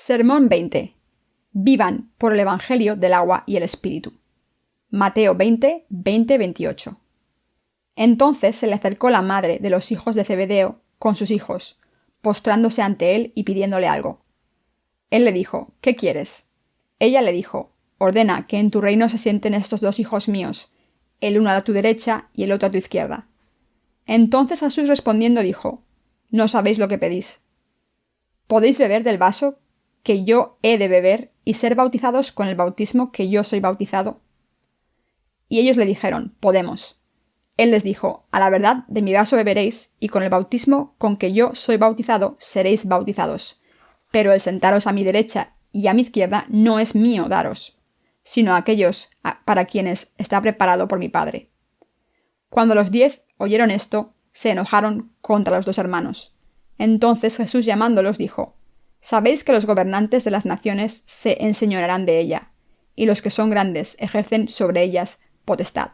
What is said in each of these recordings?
Sermón 20. Vivan por el Evangelio del agua y el Espíritu. Mateo 20, 20-28. Entonces se le acercó la madre de los hijos de Zebedeo con sus hijos, postrándose ante él y pidiéndole algo. Él le dijo, ¿qué quieres? Ella le dijo, ordena que en tu reino se sienten estos dos hijos míos, el uno a tu derecha y el otro a tu izquierda. Entonces Jesús respondiendo dijo, no sabéis lo que pedís. ¿Podéis beber del vaso que yo he de beber y ser bautizados con el bautismo que yo soy bautizado? Y ellos le dijeron, podemos. Él les dijo, a la verdad de mi vaso beberéis, y con el bautismo con que yo soy bautizado seréis bautizados. Pero el sentaros a mi derecha y a mi izquierda no es mío daros, sino a aquellos para quienes está preparado por mi Padre. Cuando los 10 oyeron esto, se enojaron contra los dos hermanos. Entonces Jesús llamándolos dijo, sabéis que los gobernantes de las naciones se enseñorearán de ella, y los que son grandes ejercen sobre ellas potestad.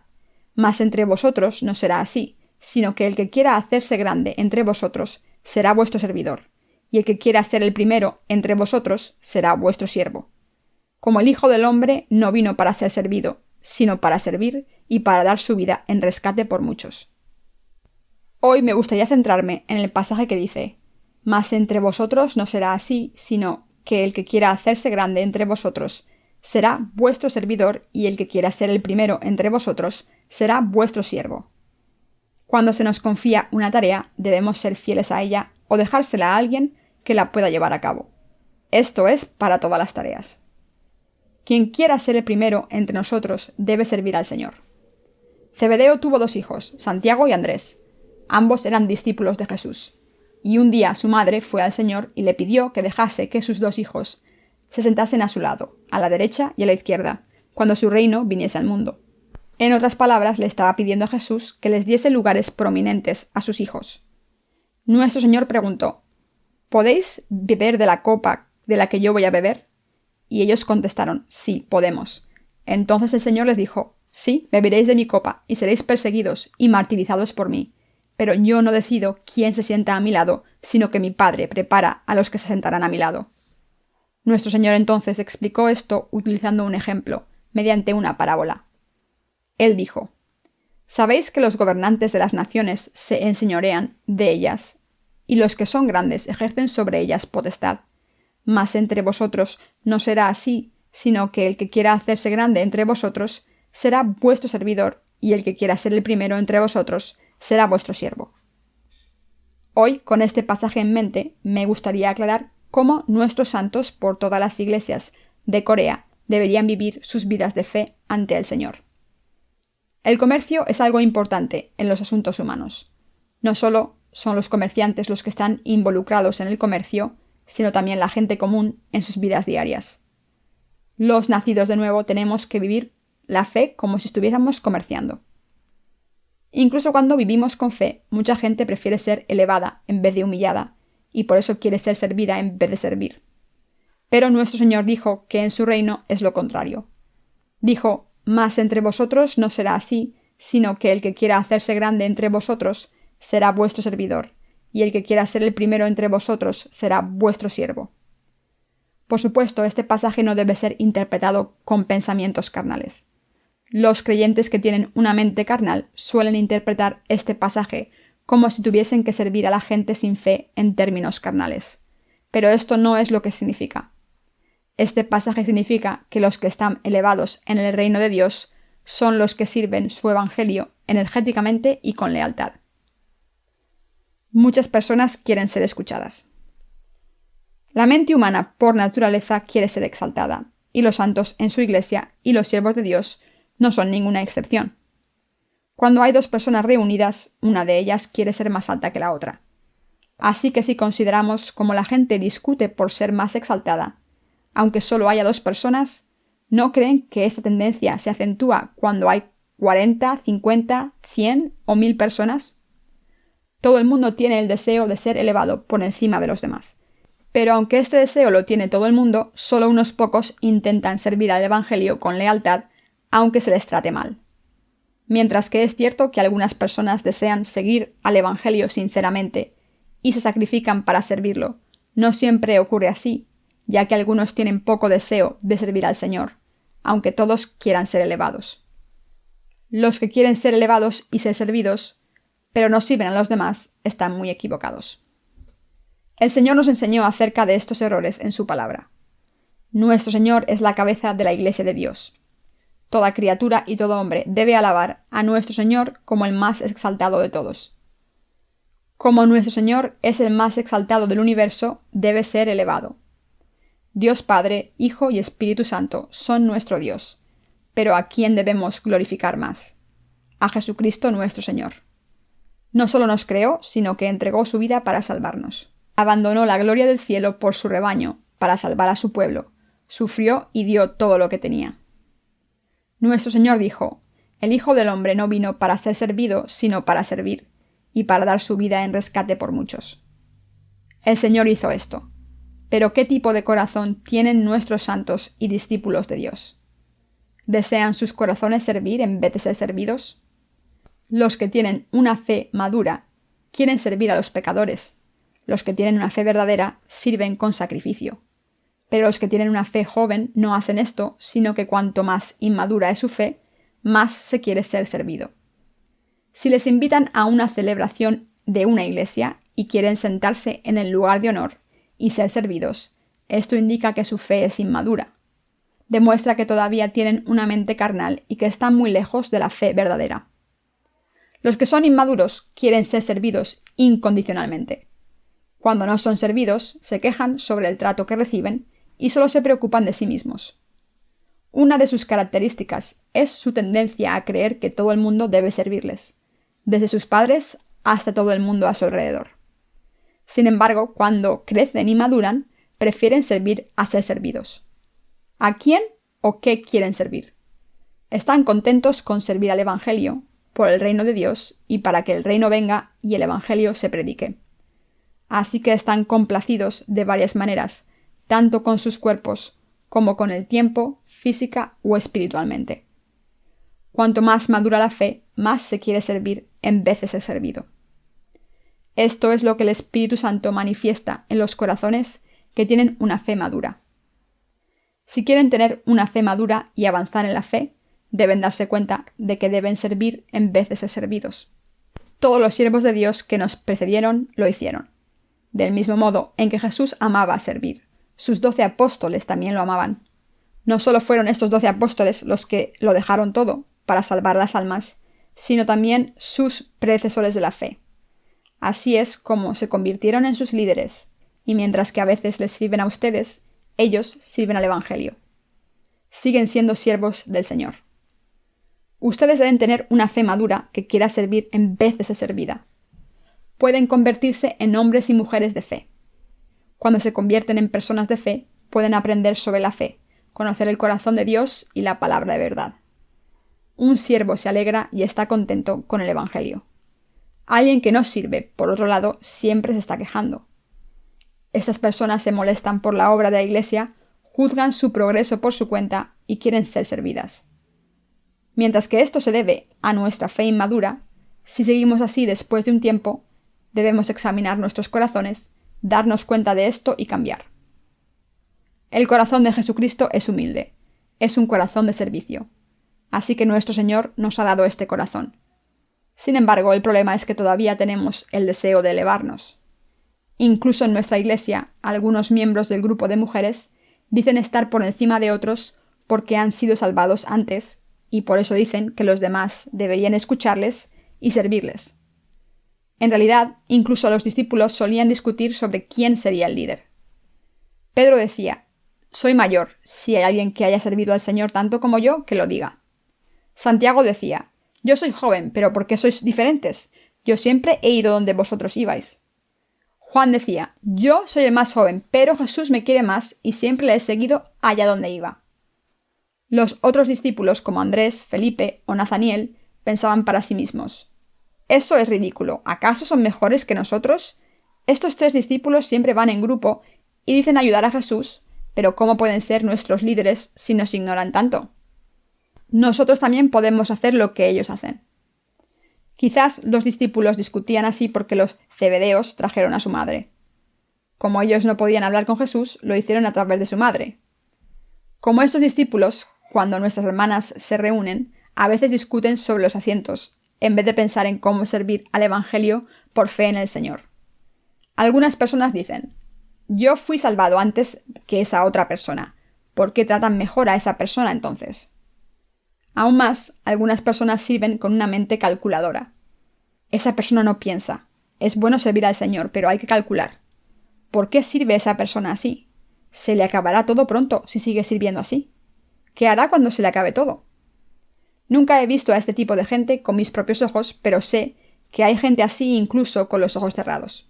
Mas entre vosotros no será así, sino que el que quiera hacerse grande entre vosotros será vuestro servidor, y el que quiera ser el primero entre vosotros será vuestro siervo. Como el Hijo del Hombre no vino para ser servido, sino para servir y para dar su vida en rescate por muchos. Hoy me gustaría centrarme en el pasaje que dice, mas entre vosotros no será así, sino que el que quiera hacerse grande entre vosotros será vuestro servidor, y el que quiera ser el primero entre vosotros será vuestro siervo. Cuando se nos confía una tarea, debemos ser fieles a ella o dejársela a alguien que la pueda llevar a cabo. Esto es para todas las tareas. Quien quiera ser el primero entre nosotros debe servir al Señor. Zebedeo tuvo 2 hijos, Santiago y Andrés. Ambos eran discípulos de Jesús. Y un día su madre fue al Señor y le pidió que dejase que sus 2 hijos se sentasen a su lado, a la derecha y a la izquierda, cuando su reino viniese al mundo. En otras palabras, le estaba pidiendo a Jesús que les diese lugares prominentes a sus hijos. Nuestro Señor preguntó, ¿podéis beber de la copa de la que yo voy a beber? Y ellos contestaron, sí, podemos. Entonces el Señor les dijo, sí, beberéis de mi copa y seréis perseguidos y martirizados por mí. Pero yo no decido quién se sienta a mi lado, sino que mi Padre prepara a los que se sentarán a mi lado. Nuestro Señor entonces explicó esto utilizando un ejemplo, mediante una parábola. Él dijo, sabéis que los gobernantes de las naciones se enseñorean de ellas, y los que son grandes ejercen sobre ellas potestad. Mas entre vosotros no será así, sino que el que quiera hacerse grande entre vosotros será vuestro servidor, y el que quiera ser el primero entre vosotros será vuestro siervo. Hoy, con este pasaje en mente, me gustaría aclarar cómo nuestros santos por todas las iglesias de Corea deberían vivir sus vidas de fe ante el Señor. El comercio es algo importante en los asuntos humanos. No solo son los comerciantes los que están involucrados en el comercio, sino también la gente común en sus vidas diarias. Los nacidos de nuevo tenemos que vivir la fe como si estuviéramos comerciando. Incluso cuando vivimos con fe, mucha gente prefiere ser elevada en vez de humillada, y por eso quiere ser servida en vez de servir. Pero nuestro Señor dijo que en su reino es lo contrario. Dijo, mas entre vosotros no será así, sino que el que quiera hacerse grande entre vosotros será vuestro servidor, y el que quiera ser el primero entre vosotros será vuestro siervo. Por supuesto, este pasaje no debe ser interpretado con pensamientos carnales. Los creyentes que tienen una mente carnal suelen interpretar este pasaje como si tuviesen que servir a la gente sin fe en términos carnales. Pero esto no es lo que significa. Este pasaje significa que los que están elevados en el reino de Dios son los que sirven su evangelio energéticamente y con lealtad. Muchas personas quieren ser escuchadas. La mente humana por naturaleza quiere ser exaltada, y los santos en su iglesia y los siervos de Dios no son ninguna excepción. Cuando hay 2 personas reunidas, una de ellas quiere ser más alta que la otra. Así que si consideramos cómo la gente discute por ser más exaltada, aunque solo haya 2 personas, ¿no creen que esta tendencia se acentúa cuando hay 40, 50, 100 o 1000 personas? Todo el mundo tiene el deseo de ser elevado por encima de los demás. Pero aunque este deseo lo tiene todo el mundo, solo unos pocos intentan servir al Evangelio con lealtad, aunque se les trate mal. Mientras que es cierto que algunas personas desean seguir al Evangelio sinceramente y se sacrifican para servirlo, no siempre ocurre así, ya que algunos tienen poco deseo de servir al Señor, aunque todos quieran ser elevados. Los que quieren ser elevados y ser servidos, pero no sirven a los demás, están muy equivocados. El Señor nos enseñó acerca de estos errores en su palabra. Nuestro Señor es la cabeza de la Iglesia de Dios. Toda criatura y todo hombre debe alabar a nuestro Señor como el más exaltado de todos. Como nuestro Señor es el más exaltado del universo, debe ser elevado. Dios Padre, Hijo y Espíritu Santo son nuestro Dios. Pero ¿a quién debemos glorificar más? A Jesucristo nuestro Señor. No solo nos creó, sino que entregó su vida para salvarnos. Abandonó la gloria del cielo por su rebaño, para salvar a su pueblo. Sufrió y dio todo lo que tenía. Nuestro Señor dijo: el Hijo del Hombre no vino para ser servido, sino para servir, y para dar su vida en rescate por muchos. El Señor hizo esto. Pero ¿qué tipo de corazón tienen nuestros santos y discípulos de Dios? ¿Desean sus corazones servir en vez de ser servidos? Los que tienen una fe madura quieren servir a los pecadores. Los que tienen una fe verdadera sirven con sacrificio. Pero los que tienen una fe joven no hacen esto, sino que cuanto más inmadura es su fe, más se quiere ser servido. Si les invitan a una celebración de una iglesia y quieren sentarse en el lugar de honor y ser servidos, esto indica que su fe es inmadura. Demuestra que todavía tienen una mente carnal y que están muy lejos de la fe verdadera. Los que son inmaduros quieren ser servidos incondicionalmente. Cuando no son servidos, se quejan sobre el trato que reciben y solo se preocupan de sí mismos. Una de sus características es su tendencia a creer que todo el mundo debe servirles, desde sus padres hasta todo el mundo a su alrededor. Sin embargo, cuando crecen y maduran, prefieren servir a ser servidos. ¿A quién o qué quieren servir? Están contentos con servir al Evangelio, por el reino de Dios y para que el reino venga y el Evangelio se predique. Así que están complacidos de varias maneras, tanto con sus cuerpos como con el tiempo, física o espiritualmente. Cuanto más madura la fe, más se quiere servir en vez de ser servido. Esto es lo que el Espíritu Santo manifiesta en los corazones que tienen una fe madura. Si quieren tener una fe madura y avanzar en la fe, deben darse cuenta de que deben servir en vez de ser servidos. Todos los siervos de Dios que nos precedieron lo hicieron. Del mismo modo en que Jesús amaba servir, sus 12 apóstoles también lo amaban. No solo fueron estos 12 apóstoles los que lo dejaron todo para salvar las almas, sino también sus predecesores de la fe. Así es como se convirtieron en sus líderes, y mientras que a veces les sirven a ustedes, ellos sirven al Evangelio. Siguen siendo siervos del Señor. Ustedes deben tener una fe madura que quiera servir en vez de ser servida. Pueden convertirse en hombres y mujeres de fe. Cuando se convierten en personas de fe, pueden aprender sobre la fe, conocer el corazón de Dios y la palabra de verdad. Un siervo se alegra y está contento con el Evangelio. Alguien que no sirve, por otro lado, siempre se está quejando. Estas personas se molestan por la obra de la Iglesia, juzgan su progreso por su cuenta y quieren ser servidas. Mientras que esto se debe a nuestra fe inmadura, si seguimos así después de un tiempo, debemos examinar nuestros corazones, darnos cuenta de esto y cambiar. El corazón de Jesucristo es humilde, es un corazón de servicio. Así que nuestro Señor nos ha dado este corazón. Sin embargo, el problema es que todavía tenemos el deseo de elevarnos. Incluso en nuestra iglesia, algunos miembros del grupo de mujeres dicen estar por encima de otros porque han sido salvados antes, y por eso dicen que los demás deberían escucharles y servirles. En realidad, incluso los discípulos solían discutir sobre quién sería el líder. Pedro decía: «Soy mayor, si hay alguien que haya servido al Señor tanto como yo, que lo diga». Santiago decía: «Yo soy joven, pero ¿por qué sois diferentes? Yo siempre he ido donde vosotros ibais». Juan decía: «Yo soy el más joven, pero Jesús me quiere más y siempre le he seguido allá donde iba». Los otros discípulos, como Andrés, Felipe o Nathaniel, pensaban para sí mismos: «Eso es ridículo. ¿Acaso son mejores que nosotros? Estos 3 discípulos siempre van en grupo y dicen ayudar a Jesús, pero ¿cómo pueden ser nuestros líderes si nos ignoran tanto? Nosotros también podemos hacer lo que ellos hacen». Quizás los discípulos discutían así porque los zebedeos trajeron a su madre. Como ellos no podían hablar con Jesús, lo hicieron a través de su madre. Como estos discípulos, cuando nuestras hermanas se reúnen, a veces discuten sobre los asientos, en vez de pensar en cómo servir al Evangelio por fe en el Señor. Algunas personas dicen: yo fui salvado antes que esa otra persona. ¿Por qué tratan mejor a esa persona entonces? Aún más, algunas personas sirven con una mente calculadora. Esa persona no piensa. Es bueno servir al Señor, pero hay que calcular. ¿Por qué sirve esa persona así? Se le acabará todo pronto si sigue sirviendo así. ¿Qué hará cuando se le acabe todo? Nunca he visto a este tipo de gente con mis propios ojos, pero sé que hay gente así incluso con los ojos cerrados.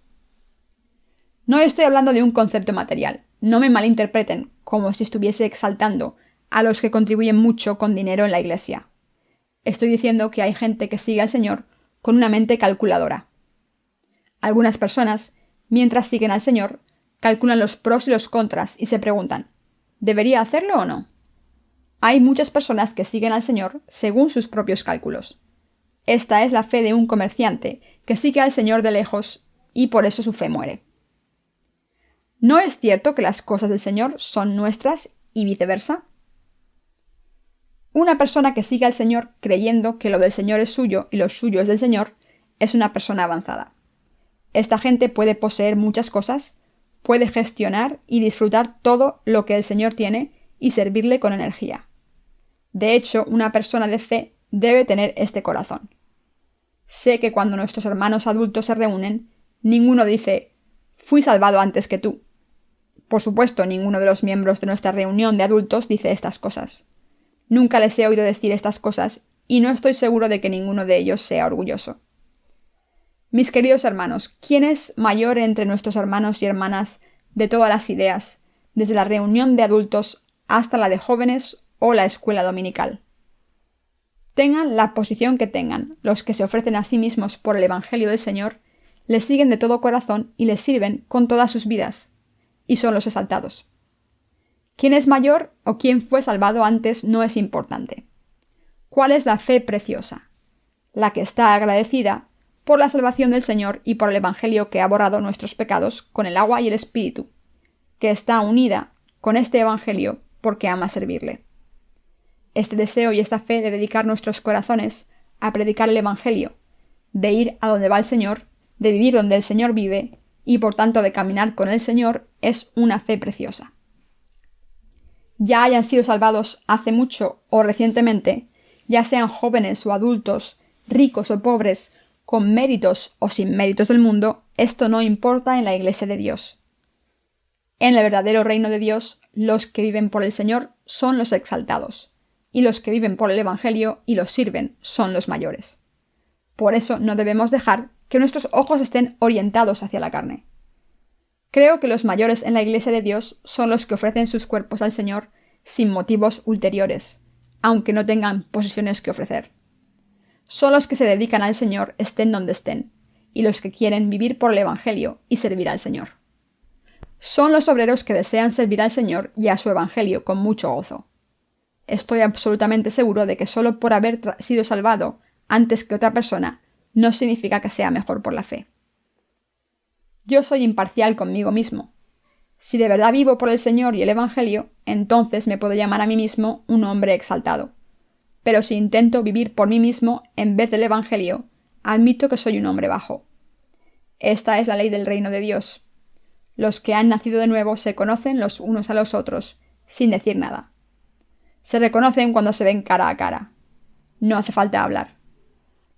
No estoy hablando de un concepto material. No me malinterpreten como si estuviese exaltando a los que contribuyen mucho con dinero en la iglesia. Estoy diciendo que hay gente que sigue al Señor con una mente calculadora. Algunas personas, mientras siguen al Señor, calculan los pros y los contras y se preguntan: ¿debería hacerlo o no? Hay muchas personas que siguen al Señor según sus propios cálculos. Esta es la fe de un comerciante que sigue al Señor de lejos y por eso su fe muere. ¿No es cierto que las cosas del Señor son nuestras y viceversa? Una persona que sigue al Señor creyendo que lo del Señor es suyo y lo suyo es del Señor es una persona avanzada. Esta gente puede poseer muchas cosas, puede gestionar y disfrutar todo lo que el Señor tiene y servirle con energía. De hecho, una persona de fe debe tener este corazón. Sé que cuando nuestros hermanos adultos se reúnen, ninguno dice: fui salvado antes que tú. Por supuesto, ninguno de los miembros de nuestra reunión de adultos dice estas cosas. Nunca les he oído decir estas cosas y no estoy seguro de que ninguno de ellos sea orgulloso. Mis queridos hermanos, ¿quién es mayor entre nuestros hermanos y hermanas de todas las ideas, desde la reunión de adultos hasta la de jóvenes o la escuela dominical? Tengan la posición que tengan, los que se ofrecen a sí mismos por el Evangelio del Señor, les siguen de todo corazón y les sirven con todas sus vidas, y son los exaltados. ¿Quién es mayor o quién fue salvado antes no es importante? ¿Cuál es la fe preciosa? La que está agradecida por la salvación del Señor y por el Evangelio que ha borrado nuestros pecados con el agua y el Espíritu, que está unida con este Evangelio porque ama servirle. Este deseo y esta fe de dedicar nuestros corazones a predicar el Evangelio, de ir a donde va el Señor, de vivir donde el Señor vive y por tanto de caminar con el Señor, es una fe preciosa. Ya hayan sido salvados hace mucho o recientemente, ya sean jóvenes o adultos, ricos o pobres, con méritos o sin méritos del mundo, esto no importa en la Iglesia de Dios. En el verdadero reino de Dios, los que viven por el Señor son los exaltados, y los que viven por el Evangelio y los sirven son los mayores. Por eso no debemos dejar que nuestros ojos estén orientados hacia la carne. Creo que los mayores en la Iglesia de Dios son los que ofrecen sus cuerpos al Señor sin motivos ulteriores, aunque no tengan posesiones que ofrecer. Son los que se dedican al Señor estén donde estén, y los que quieren vivir por el Evangelio y servir al Señor. Son los obreros que desean servir al Señor y a su Evangelio con mucho gozo. Estoy absolutamente seguro de que solo por haber sido salvado antes que otra persona no significa que sea mejor por la fe. Yo soy imparcial conmigo mismo. Si de verdad vivo por el Señor y el Evangelio, entonces me puedo llamar a mí mismo un hombre exaltado. Pero si intento vivir por mí mismo en vez del Evangelio, admito que soy un hombre bajo. Esta es la ley del reino de Dios. Los que han nacido de nuevo se conocen los unos a los otros, sin decir nada. Se reconocen cuando se ven cara a cara. No hace falta hablar.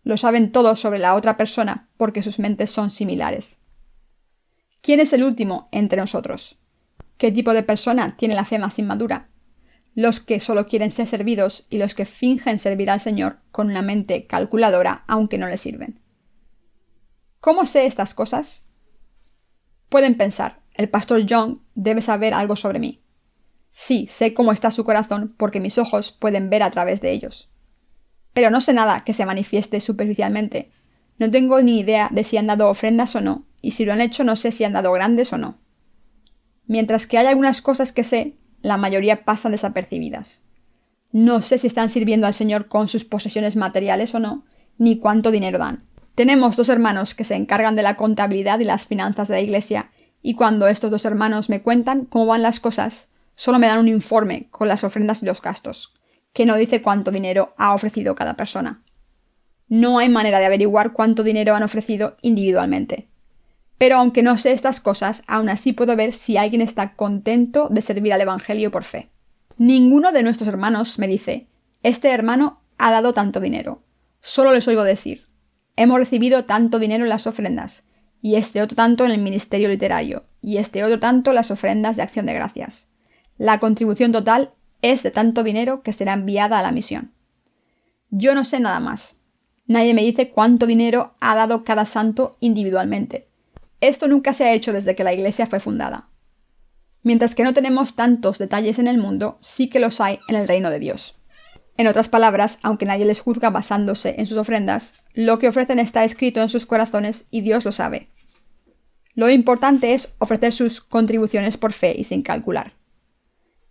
Lo saben todo sobre la otra persona porque sus mentes son similares. ¿Quién es el último entre nosotros? ¿Qué tipo de persona tiene la fe más inmadura? Los que solo quieren ser servidos y los que fingen servir al Señor con una mente calculadora aunque no le sirven. ¿Cómo sé estas cosas? Pueden pensar, el pastor John debe saber algo sobre mí. Sí, sé cómo está su corazón porque mis ojos pueden ver a través de ellos. Pero no sé nada que se manifieste superficialmente. No tengo ni idea de si han dado ofrendas o no, y si lo han hecho no sé si han dado grandes o no. Mientras que hay algunas cosas que sé, la mayoría pasan desapercibidas. No sé si están sirviendo al Señor con sus posesiones materiales o no, ni cuánto dinero dan. Tenemos 2 hermanos que se encargan de la contabilidad y las finanzas de la iglesia, y cuando estos dos hermanos me cuentan cómo van las cosas, solo me dan un informe con las ofrendas y los gastos, que no dice cuánto dinero ha ofrecido cada persona. No hay manera de averiguar cuánto dinero han ofrecido individualmente. Pero aunque no sé estas cosas, aún así puedo ver si alguien está contento de servir al Evangelio por fe. Ninguno de nuestros hermanos me dice, este hermano ha dado tanto dinero. Solo les oigo decir, hemos recibido tanto dinero en las ofrendas, y este otro tanto en el ministerio literario, y este otro tanto en las ofrendas de acción de gracias. La contribución total es de tanto dinero que será enviada a la misión. Yo no sé nada más. Nadie me dice cuánto dinero ha dado cada santo individualmente. Esto nunca se ha hecho desde que la Iglesia fue fundada. Mientras que no tenemos tantos detalles en el mundo, sí que los hay en el reino de Dios. En otras palabras, aunque nadie les juzga basándose en sus ofrendas, lo que ofrecen está escrito en sus corazones y Dios lo sabe. Lo importante es ofrecer sus contribuciones por fe y sin calcular.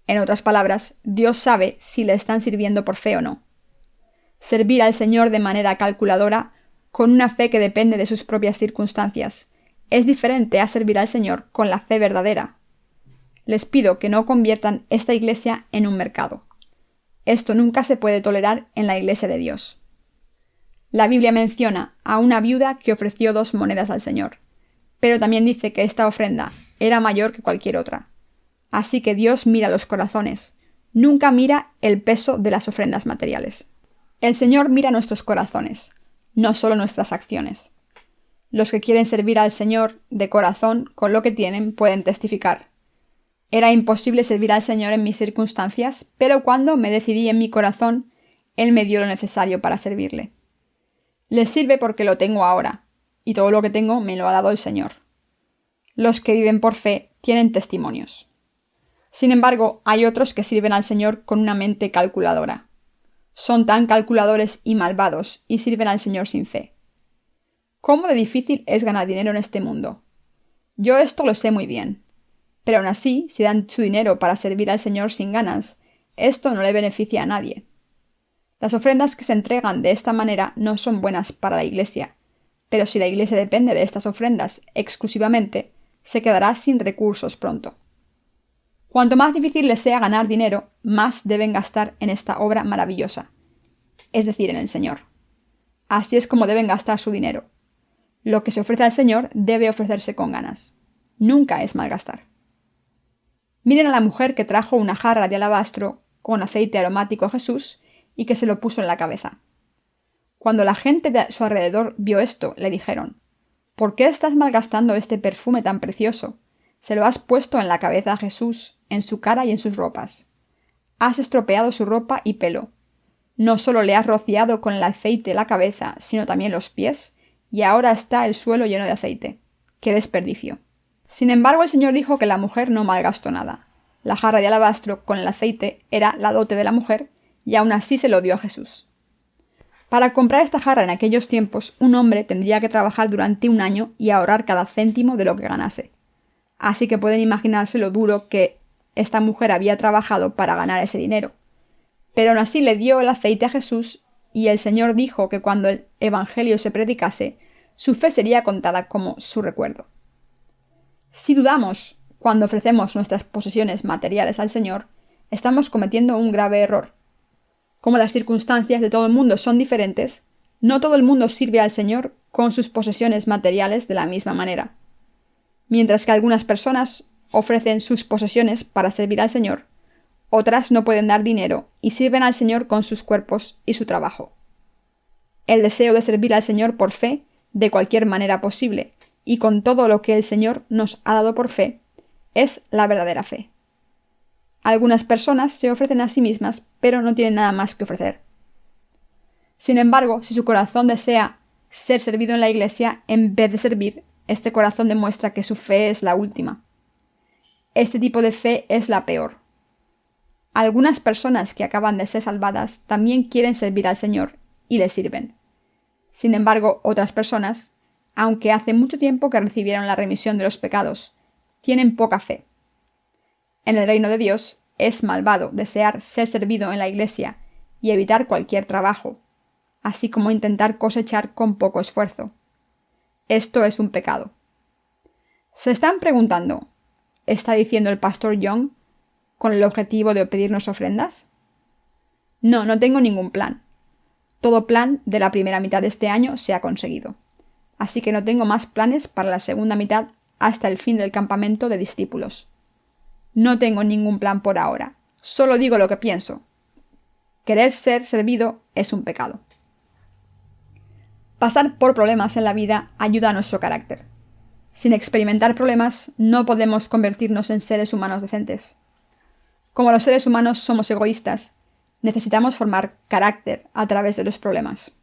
En otras palabras, Dios sabe si le están sirviendo por fe o no. Servir al Señor de manera calculadora, con una fe que depende de sus propias circunstancias, es diferente a servir al Señor con la fe verdadera. Les pido que no conviertan esta iglesia en un mercado. Esto nunca se puede tolerar en la iglesia de Dios. La Biblia menciona a una viuda que ofreció 2 monedas al Señor, pero también dice que esta ofrenda era mayor que cualquier otra. Así que Dios mira los corazones, nunca mira el peso de las ofrendas materiales. El Señor mira nuestros corazones, no solo nuestras acciones. Los que quieren servir al Señor de corazón con lo que tienen pueden testificar. Era imposible servir al Señor en mis circunstancias, pero cuando me decidí en mi corazón, Él me dio lo necesario para servirle. Le sirve porque lo tengo ahora, y todo lo que tengo me lo ha dado el Señor. Los que viven por fe tienen testimonios. Sin embargo, hay otros que sirven al Señor con una mente calculadora. Son tan calculadores y malvados y sirven al Señor sin fe. ¿Cómo de difícil es ganar dinero en este mundo? Yo esto lo sé muy bien. Pero aún así, si dan su dinero para servir al Señor sin ganas, esto no le beneficia a nadie. Las ofrendas que se entregan de esta manera no son buenas para la Iglesia, pero si la Iglesia depende de estas ofrendas exclusivamente, se quedará sin recursos pronto. Cuanto más difícil les sea ganar dinero, más deben gastar en esta obra maravillosa, es decir, en el Señor. Así es como deben gastar su dinero. Lo que se ofrece al Señor debe ofrecerse con ganas. Nunca es malgastar. Miren a la mujer que trajo una jarra de alabastro con aceite aromático a Jesús y que se lo puso en la cabeza. Cuando la gente de su alrededor vio esto, le dijeron: ¿Por qué estás malgastando este perfume tan precioso? Se lo has puesto en la cabeza a Jesús, en su cara y en sus ropas. Has estropeado su ropa y pelo. No solo le has rociado con el aceite la cabeza, sino también los pies, y ahora está el suelo lleno de aceite. ¡Qué desperdicio! Sin embargo, el Señor dijo que la mujer no malgastó nada. La jarra de alabastro con el aceite era la dote de la mujer, y aún así se lo dio a Jesús. Para comprar esta jarra en aquellos tiempos, un hombre tendría que trabajar durante 1 año y ahorrar cada céntimo de lo que ganase. Así que pueden imaginarse lo duro que esta mujer había trabajado para ganar ese dinero. Pero aún así le dio el aceite a Jesús, y el Señor dijo que cuando el Evangelio se predicase, su fe sería contada como su recuerdo. Si dudamos cuando ofrecemos nuestras posesiones materiales al Señor, estamos cometiendo un grave error. Como las circunstancias de todo el mundo son diferentes, no todo el mundo sirve al Señor con sus posesiones materiales de la misma manera. Mientras que algunas personas ofrecen sus posesiones para servir al Señor, otras no pueden dar dinero y sirven al Señor con sus cuerpos y su trabajo. El deseo de servir al Señor por fe, de cualquier manera posible, y con todo lo que el Señor nos ha dado por fe, es la verdadera fe. Algunas personas se ofrecen a sí mismas, pero no tienen nada más que ofrecer. Sin embargo, si su corazón desea ser servido en la Iglesia en vez de servir, este corazón demuestra que su fe es la última. Este tipo de fe es la peor. Algunas personas que acaban de ser salvadas también quieren servir al Señor y le sirven. Sin embargo, otras personas, aunque hace mucho tiempo que recibieron la remisión de los pecados, tienen poca fe. En el reino de Dios es malvado desear ser servido en la Iglesia y evitar cualquier trabajo, así como intentar cosechar con poco esfuerzo. Esto es un pecado. ¿Se están preguntando, está diciendo el pastor Young, con el objetivo de pedirnos ofrendas? No tengo ningún plan. Todo plan de la primera mitad de este año se ha conseguido. Así que no tengo más planes para la segunda mitad hasta el fin del campamento de discípulos. No tengo ningún plan por ahora. Solo digo lo que pienso. Querer ser servido es un pecado. Pasar por problemas en la vida ayuda a nuestro carácter. Sin experimentar problemas, no podemos convertirnos en seres humanos decentes. Como los seres humanos somos egoístas, necesitamos formar carácter a través de los problemas.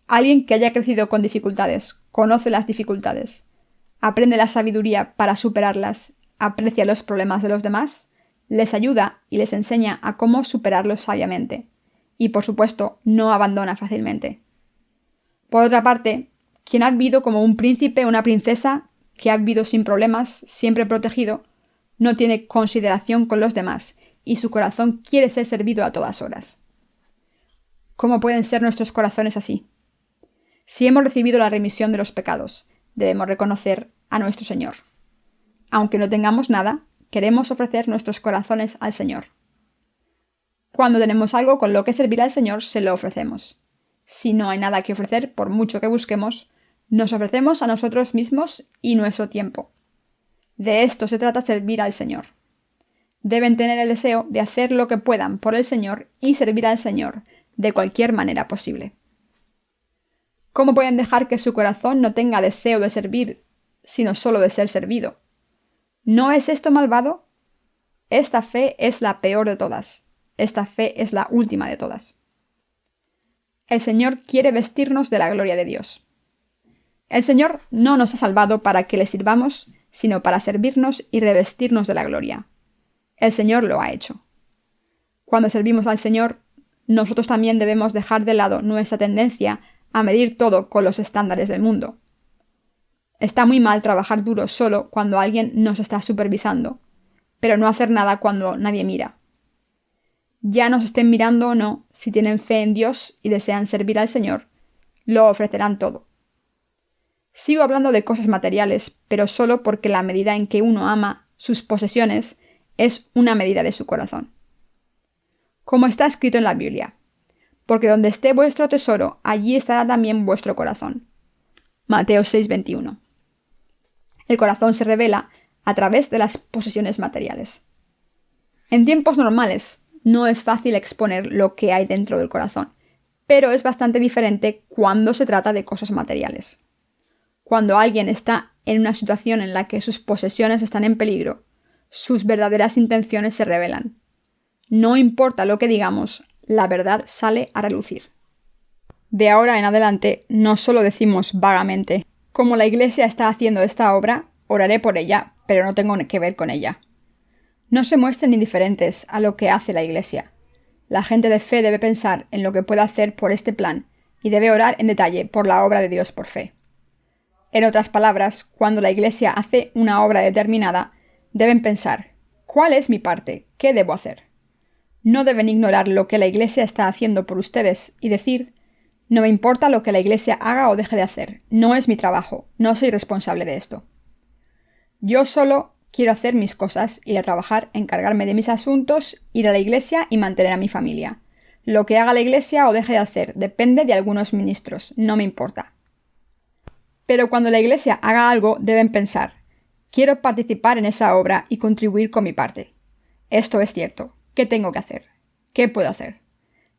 Alguien que haya crecido con dificultades, conoce las dificultades, aprende la sabiduría para superarlas, aprecia los problemas de los demás, les ayuda y les enseña a cómo superarlos sabiamente. Y, por supuesto, no abandona fácilmente. Por otra parte, quien ha vivido como un príncipe o una princesa, que ha vivido sin problemas, siempre protegido, no tiene consideración con los demás y su corazón quiere ser servido a todas horas. ¿Cómo pueden ser nuestros corazones así? Si hemos recibido la remisión de los pecados, debemos reconocer a nuestro Señor. Aunque no tengamos nada, queremos ofrecer nuestros corazones al Señor. Cuando tenemos algo con lo que servir al Señor, se lo ofrecemos. Si no hay nada que ofrecer, por mucho que busquemos, nos ofrecemos a nosotros mismos y nuestro tiempo. De esto se trata servir al Señor. Deben tener el deseo de hacer lo que puedan por el Señor y servir al Señor de cualquier manera posible. ¿Cómo pueden dejar que su corazón no tenga deseo de servir, sino solo de ser servido? ¿No es esto malvado? Esta fe es la peor de todas. Esta fe es la última de todas. El Señor quiere vestirnos de la gloria de Dios. El Señor no nos ha salvado para que le sirvamos, sino para servirnos y revestirnos de la gloria. El Señor lo ha hecho. Cuando servimos al Señor, nosotros también debemos dejar de lado nuestra tendencia a medir todo con los estándares del mundo. Está muy mal trabajar duro solo cuando alguien nos está supervisando, pero no hacer nada cuando nadie mira. Ya nos estén mirando o no, si tienen fe en Dios y desean servir al Señor, lo ofrecerán todo. Sigo hablando de cosas materiales, pero solo porque la medida en que uno ama sus posesiones es una medida de su corazón. Como está escrito en la Biblia, porque donde esté vuestro tesoro, allí estará también vuestro corazón. Mateo 6:21. El corazón se revela a través de las posesiones materiales. En tiempos normales, no es fácil exponer lo que hay dentro del corazón, pero es bastante diferente cuando se trata de cosas materiales. Cuando alguien está en una situación en la que sus posesiones están en peligro, sus verdaderas intenciones se revelan. No importa lo que digamos, la verdad sale a relucir. De ahora en adelante, no solo decimos vagamente, como la Iglesia está haciendo esta obra, oraré por ella, pero no tengo que ver con ella. No se muestren indiferentes a lo que hace la Iglesia. La gente de fe debe pensar en lo que puede hacer por este plan y debe orar en detalle por la obra de Dios por fe. En otras palabras, cuando la Iglesia hace una obra determinada, deben pensar, ¿cuál es mi parte? ¿Qué debo hacer? No deben ignorar lo que la Iglesia está haciendo por ustedes y decir, no me importa lo que la Iglesia haga o deje de hacer, no es mi trabajo, no soy responsable de esto. Yo solo quiero hacer mis cosas, ir a trabajar, encargarme de mis asuntos, ir a la Iglesia y mantener a mi familia. Lo que haga la Iglesia o deje de hacer depende de algunos ministros, no me importa. Pero cuando la Iglesia haga algo, deben pensar, quiero participar en esa obra y contribuir con mi parte. Esto es cierto. ¿Qué tengo que hacer? ¿Qué puedo hacer?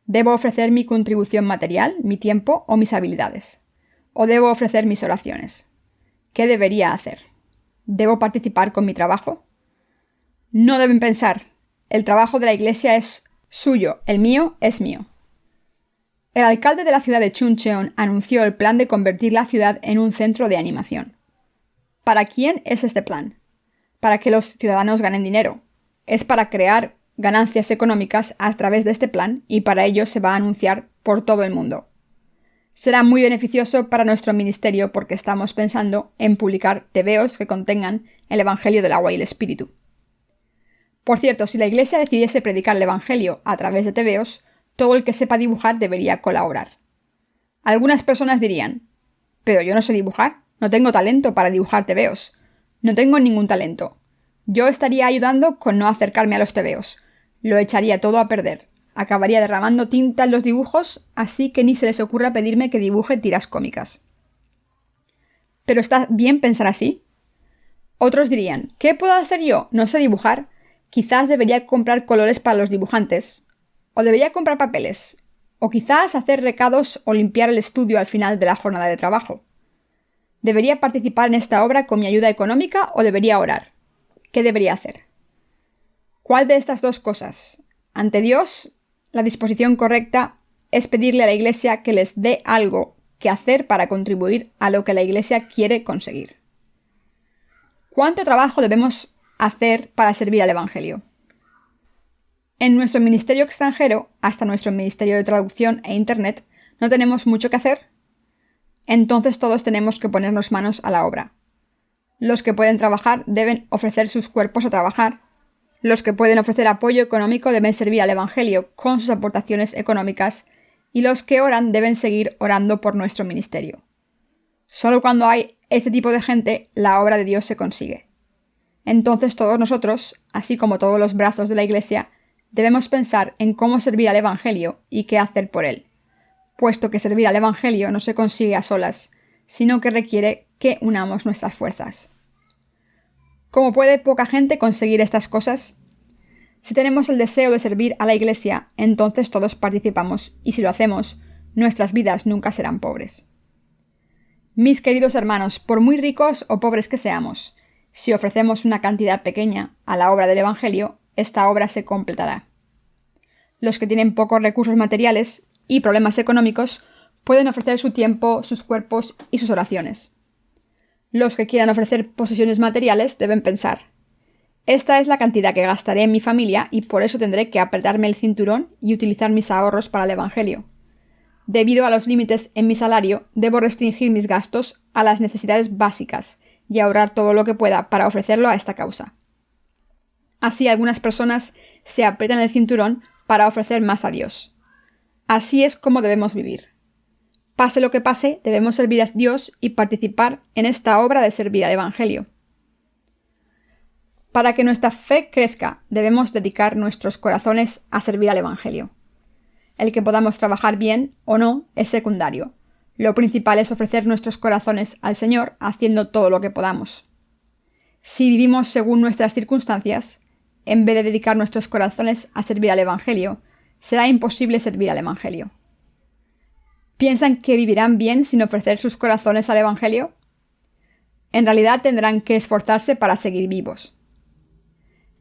¿Debo ofrecer mi contribución material, mi tiempo o mis habilidades? ¿O debo ofrecer mis oraciones? ¿Qué debería hacer? ¿Debo participar con mi trabajo? No deben pensar, el trabajo de la Iglesia es suyo, el mío es mío. El alcalde de la ciudad de Chuncheon anunció el plan de convertir la ciudad en un centro de animación. ¿Para quién es este plan? Para que los ciudadanos ganen dinero. Es para crear ganancias económicas a través de este plan y para ello se va a anunciar por todo el mundo. Será muy beneficioso para nuestro ministerio porque estamos pensando en publicar tebeos que contengan el Evangelio del agua y el Espíritu. Por cierto, si la Iglesia decidiese predicar el Evangelio a través de tebeos, todo el que sepa dibujar debería colaborar. Algunas personas dirían, pero yo no sé dibujar, no tengo talento para dibujar tebeos. No tengo ningún talento. Yo estaría ayudando con no acercarme a los tebeos. Lo echaría todo a perder. Acabaría derramando tinta en los dibujos, así que ni se les ocurra pedirme que dibuje tiras cómicas. ¿Pero está bien pensar así? Otros dirían, ¿qué puedo hacer yo? No sé dibujar. Quizás debería comprar colores para los dibujantes. O debería comprar papeles. O quizás hacer recados o limpiar el estudio al final de la jornada de trabajo. ¿Debería participar en esta obra con mi ayuda económica o debería orar? ¿Qué debería hacer? ¿Cuál de estas dos cosas? Ante Dios, la disposición correcta es pedirle a la Iglesia que les dé algo que hacer para contribuir a lo que la Iglesia quiere conseguir. ¿Cuánto trabajo debemos hacer para servir al Evangelio? En nuestro ministerio extranjero, hasta nuestro ministerio de traducción e Internet, ¿no tenemos mucho que hacer? Entonces todos tenemos que ponernos manos a la obra. Los que pueden trabajar deben ofrecer sus cuerpos a trabajar. Los que pueden ofrecer apoyo económico deben servir al Evangelio con sus aportaciones económicas y los que oran deben seguir orando por nuestro ministerio. Solo cuando hay este tipo de gente, la obra de Dios se consigue. Entonces todos nosotros, así como todos los brazos de la Iglesia, debemos pensar en cómo servir al Evangelio y qué hacer por él, puesto que servir al Evangelio no se consigue a solas, sino que requiere que unamos nuestras fuerzas. ¿Cómo puede poca gente conseguir estas cosas? Si tenemos el deseo de servir a la Iglesia, entonces todos participamos, y si lo hacemos, nuestras vidas nunca serán pobres. Mis queridos hermanos, por muy ricos o pobres que seamos, si ofrecemos una cantidad pequeña a la obra del Evangelio, esta obra se completará. Los que tienen pocos recursos materiales y problemas económicos pueden ofrecer su tiempo, sus cuerpos y sus oraciones. Los que quieran ofrecer posesiones materiales deben pensar: esta es la cantidad que gastaré en mi familia y por eso tendré que apretarme el cinturón y utilizar mis ahorros para el Evangelio. Debido a los límites en mi salario, debo restringir mis gastos a las necesidades básicas y ahorrar todo lo que pueda para ofrecerlo a esta causa. Así algunas personas se aprietan el cinturón para ofrecer más a Dios. Así es como debemos vivir. Pase lo que pase, debemos servir a Dios y participar en esta obra de servir al Evangelio. Para que nuestra fe crezca, debemos dedicar nuestros corazones a servir al Evangelio. El que podamos trabajar bien o no es secundario. Lo principal es ofrecer nuestros corazones al Señor haciendo todo lo que podamos. Si vivimos según nuestras circunstancias, en vez de dedicar nuestros corazones a servir al Evangelio, será imposible servir al Evangelio. ¿Piensan que vivirán bien sin ofrecer sus corazones al Evangelio? En realidad tendrán que esforzarse para seguir vivos.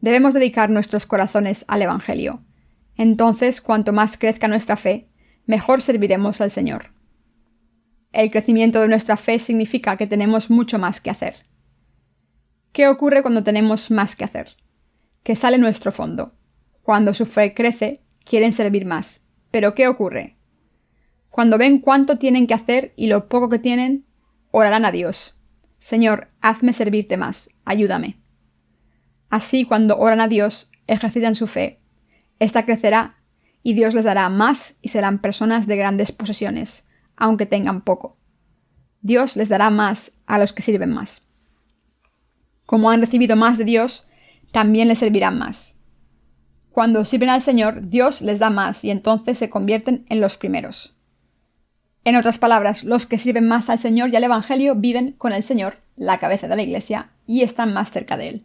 Debemos dedicar nuestros corazones al Evangelio. Entonces, cuanto más crezca nuestra fe, mejor serviremos al Señor. El crecimiento de nuestra fe significa que tenemos mucho más que hacer. ¿Qué ocurre cuando tenemos más que hacer? Que sale nuestro fondo. Cuando su fe crece, quieren servir más. ¿Pero qué ocurre? Cuando ven cuánto tienen que hacer y lo poco que tienen, orarán a Dios: Señor, hazme servirte más, ayúdame. Así, cuando oran a Dios, ejercitan su fe. Esta crecerá y Dios les dará más y serán personas de grandes posesiones, aunque tengan poco. Dios les dará más a los que sirven más. Como han recibido más de Dios, también les servirán más. Cuando sirven al Señor, Dios les da más y entonces se convierten en los primeros. En otras palabras, los que sirven más al Señor y al Evangelio viven con el Señor, la cabeza de la Iglesia, y están más cerca de Él.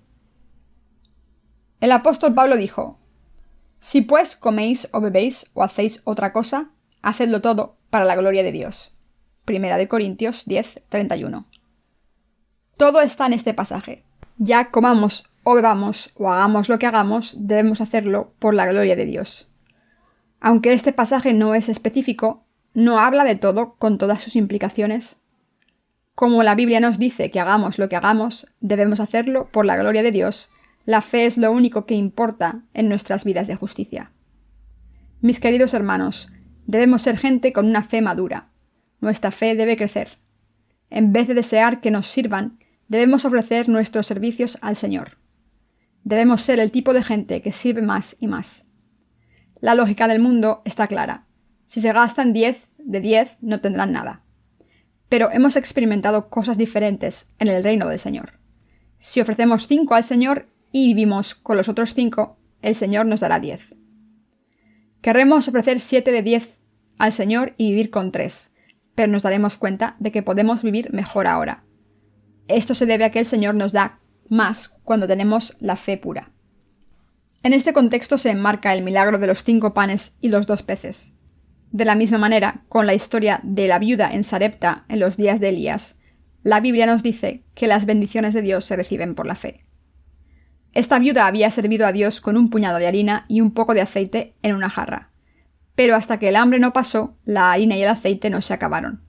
El apóstol Pablo dijo: Si pues coméis o bebéis o hacéis otra cosa, hacedlo todo para la gloria de Dios. 1 Corintios 10:31. Todo está en este pasaje. Ya comamos o bebamos o hagamos lo que hagamos, debemos hacerlo por la gloria de Dios. Aunque este pasaje no es específico, no habla de todo con todas sus implicaciones. Como la Biblia nos dice que hagamos lo que hagamos, debemos hacerlo por la gloria de Dios. La fe es lo único que importa en nuestras vidas de justicia. Mis queridos hermanos, debemos ser gente con una fe madura. Nuestra fe debe crecer. En vez de desear que nos sirvan, debemos ofrecer nuestros servicios al Señor. Debemos ser el tipo de gente que sirve más y más. La lógica del mundo está clara. Si se gastan 10 de 10, no tendrán nada. Pero hemos experimentado cosas diferentes en el reino del Señor. Si ofrecemos 5 al Señor y vivimos con los otros 5, el Señor nos dará 10. Querremos ofrecer 7 de 10 al Señor y vivir con 3, pero nos daremos cuenta de que podemos vivir mejor ahora. Esto se debe a que el Señor nos da más cuando tenemos la fe pura. En este contexto se enmarca el milagro de los 5 panes y los 2 peces. De la misma manera, con la historia de la viuda en Sarepta en los días de Elías, la Biblia nos dice que las bendiciones de Dios se reciben por la fe. Esta viuda había servido a Dios con un puñado de harina y un poco de aceite en una jarra. Pero hasta que el hambre no pasó, la harina y el aceite no se acabaron.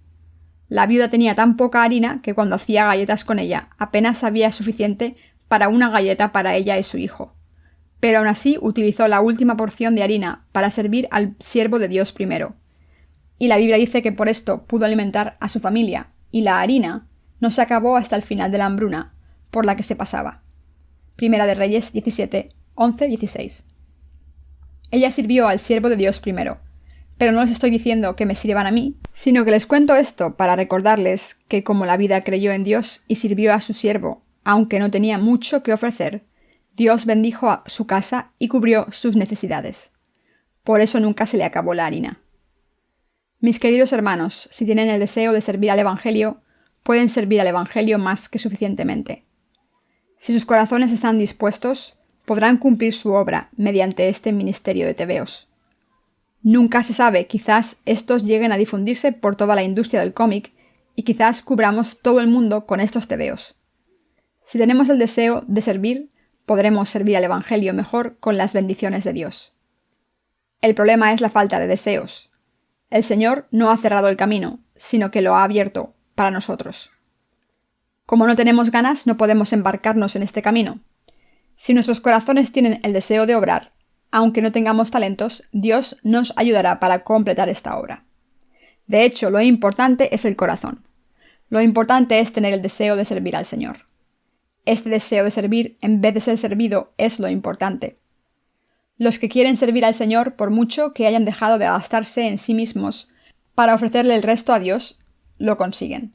La viuda tenía tan poca harina que cuando hacía galletas con ella apenas había suficiente para una galleta para ella y su hijo. Pero aún así utilizó la última porción de harina para servir al siervo de Dios primero. Y la Biblia dice que por esto pudo alimentar a su familia, y la harina no se acabó hasta el final de la hambruna por la que se pasaba. Primera de Reyes 17, 11-16. Ella sirvió al siervo de Dios primero, pero no les estoy diciendo que me sirvan a mí, sino que les cuento esto para recordarles que como la viuda creyó en Dios y sirvió a su siervo, aunque no tenía mucho que ofrecer, Dios bendijo a su casa y cubrió sus necesidades. Por eso nunca se le acabó la harina. Mis queridos hermanos, si tienen el deseo de servir al Evangelio, pueden servir al Evangelio más que suficientemente. Si sus corazones están dispuestos, podrán cumplir su obra mediante este ministerio de tebeos. Nunca se sabe, quizás estos lleguen a difundirse por toda la industria del cómic y quizás cubramos todo el mundo con estos tebeos. Si tenemos el deseo de servir, podremos servir al Evangelio mejor con las bendiciones de Dios. El problema es la falta de deseos. El Señor no ha cerrado el camino, sino que lo ha abierto para nosotros. Como no tenemos ganas, no podemos embarcarnos en este camino. Si nuestros corazones tienen el deseo de obrar, aunque no tengamos talentos, Dios nos ayudará para completar esta obra. De hecho, lo importante es el corazón. Lo importante es tener el deseo de servir al Señor. Este deseo de servir en vez de ser servido es lo importante. Los que quieren servir al Señor, por mucho que hayan dejado de gastarse en sí mismos para ofrecerle el resto a Dios, lo consiguen.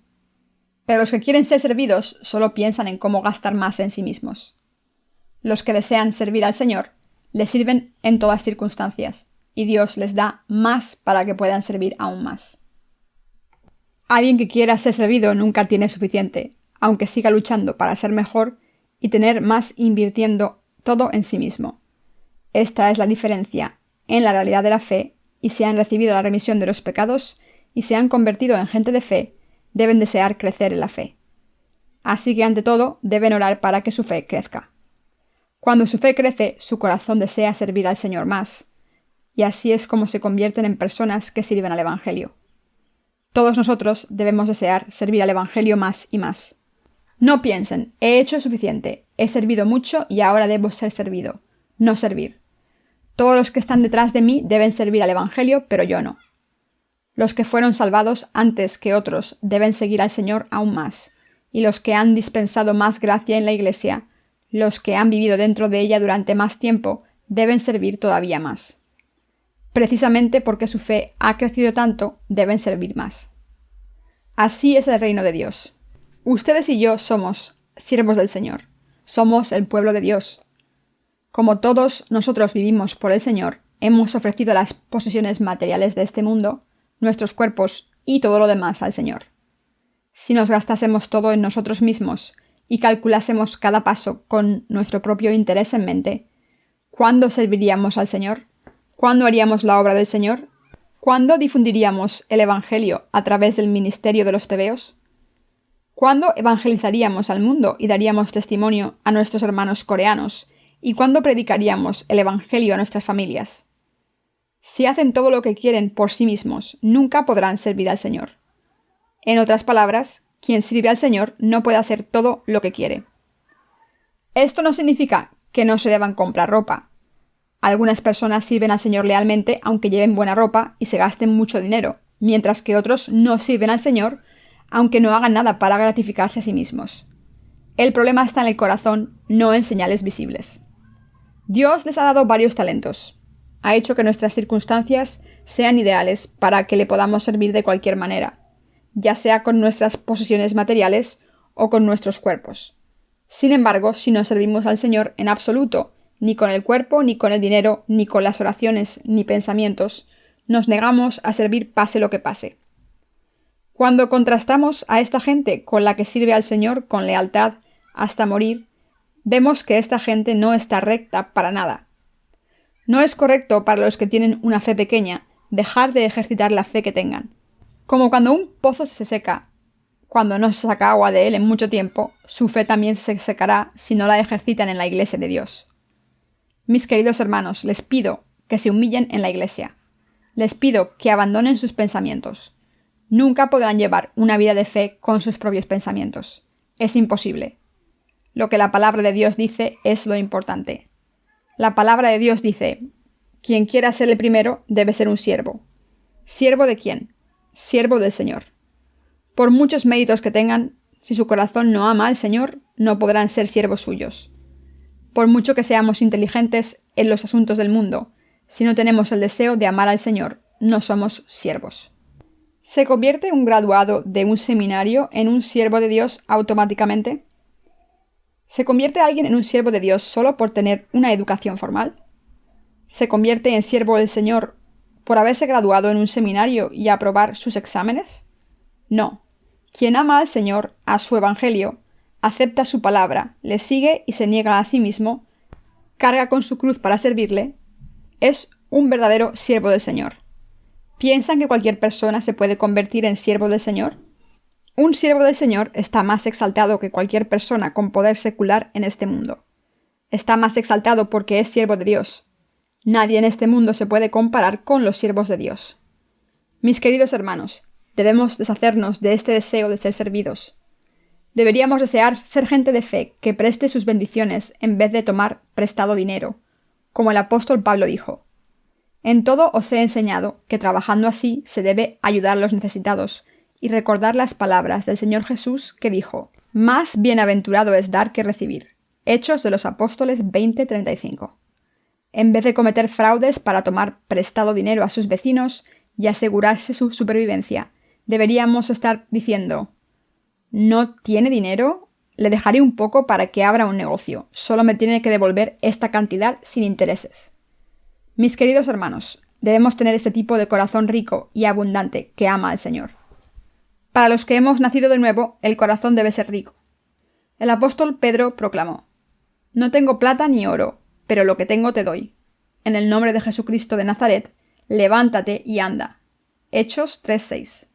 Pero los que quieren ser servidos solo piensan en cómo gastar más en sí mismos. Los que desean servir al Señor le sirven en todas circunstancias, y Dios les da más para que puedan servir aún más. Alguien que quiera ser servido nunca tiene suficiente, aunque siga luchando para ser mejor y tener más invirtiendo todo en sí mismo. Esta es la diferencia en la realidad de la fe, y si han recibido la remisión de los pecados y se han convertido en gente de fe, deben desear crecer en la fe. Así que ante todo deben orar para que su fe crezca. Cuando su fe crece, su corazón desea servir al Señor más, y así es como se convierten en personas que sirven al Evangelio. Todos nosotros debemos desear servir al Evangelio más y más. No piensen, he hecho suficiente, he servido mucho y ahora debo ser servido. No servir. Todos los que están detrás de mí deben servir al Evangelio, pero yo no. Los que fueron salvados antes que otros deben seguir al Señor aún más, y los que han dispensado más gracia en la Iglesia, los que han vivido dentro de ella durante más tiempo, deben servir todavía más. Precisamente porque su fe ha crecido tanto, deben servir más. Así es el reino de Dios. Ustedes y yo somos siervos del Señor. Somos el pueblo de Dios. Como todos nosotros vivimos por el Señor, hemos ofrecido las posesiones materiales de este mundo, nuestros cuerpos y todo lo demás al Señor. Si nos gastásemos todo en nosotros mismos y calculásemos cada paso con nuestro propio interés en mente, ¿cuándo serviríamos al Señor? ¿Cuándo haríamos la obra del Señor? ¿Cuándo difundiríamos el Evangelio a través del ministerio de los tebeos? ¿Cuándo evangelizaríamos al mundo y daríamos testimonio a nuestros hermanos coreanos? ¿Y cuándo predicaríamos el Evangelio a nuestras familias? Si hacen todo lo que quieren por sí mismos, nunca podrán servir al Señor. En otras palabras, quien sirve al Señor no puede hacer todo lo que quiere. Esto no significa que no se deban comprar ropa. Algunas personas sirven al Señor lealmente aunque lleven buena ropa y se gasten mucho dinero, mientras que otros no sirven al Señor aunque no hagan nada para gratificarse a sí mismos. El problema está en el corazón, no en señales visibles. Dios les ha dado varios talentos. Ha hecho que nuestras circunstancias sean ideales para que le podamos servir de cualquier manera, ya sea con nuestras posesiones materiales o con nuestros cuerpos. Sin embargo, si no servimos al Señor en absoluto, ni con el cuerpo, ni con el dinero, ni con las oraciones, ni pensamientos, nos negamos a servir pase lo que pase. Cuando contrastamos a esta gente con la que sirve al Señor con lealtad hasta morir, vemos que esta gente no está recta para nada. No es correcto para los que tienen una fe pequeña dejar de ejercitar la fe que tengan. Como cuando un pozo se seca, cuando no se saca agua de él en mucho tiempo, su fe también se secará si no la ejercitan en la iglesia de Dios. Mis queridos hermanos, les pido que se humillen en la iglesia. Les pido que abandonen sus pensamientos. Nunca podrán llevar una vida de fe con sus propios pensamientos. Es imposible. Lo que la palabra de Dios dice es lo importante. La palabra de Dios dice: quien quiera ser el primero debe ser un siervo. ¿Siervo de quién? Siervo del Señor. Por muchos méritos que tengan, si su corazón no ama al Señor, no podrán ser siervos suyos. Por mucho que seamos inteligentes en los asuntos del mundo, si no tenemos el deseo de amar al Señor, no somos siervos. ¿Se convierte un graduado de un seminario en un siervo de Dios automáticamente? ¿Se convierte alguien en un siervo de Dios solo por tener una educación formal? ¿Se convierte en siervo del Señor por haberse graduado en un seminario y aprobar sus exámenes? No. Quien ama al Señor, a su Evangelio, acepta su palabra, le sigue y se niega a sí mismo, carga con su cruz para servirle, es un verdadero siervo del Señor. ¿Piensan que cualquier persona se puede convertir en siervo del Señor? Un siervo del Señor está más exaltado que cualquier persona con poder secular en este mundo. Está más exaltado porque es siervo de Dios. Nadie en este mundo se puede comparar con los siervos de Dios. Mis queridos hermanos, debemos deshacernos de este deseo de ser servidos. Deberíamos desear ser gente de fe que preste sus bendiciones en vez de tomar prestado dinero, como el apóstol Pablo dijo: en todo os he enseñado que trabajando así se debe ayudar a los necesitados, y recordar las palabras del Señor Jesús que dijo: más bienaventurado es dar que recibir. Hechos de los Apóstoles 20:35. En vez de cometer fraudes para tomar prestado dinero a sus vecinos y asegurarse su supervivencia, deberíamos estar diciendo: ¿no tiene dinero? Le dejaré un poco para que abra un negocio. Solo me tiene que devolver esta cantidad sin intereses. Mis queridos hermanos, debemos tener este tipo de corazón rico y abundante que ama al Señor. Para los que hemos nacido de nuevo, el corazón debe ser rico. El apóstol Pedro proclamó: no tengo plata ni oro, pero lo que tengo te doy. En el nombre de Jesucristo de Nazaret, levántate y anda. Hechos 3:6.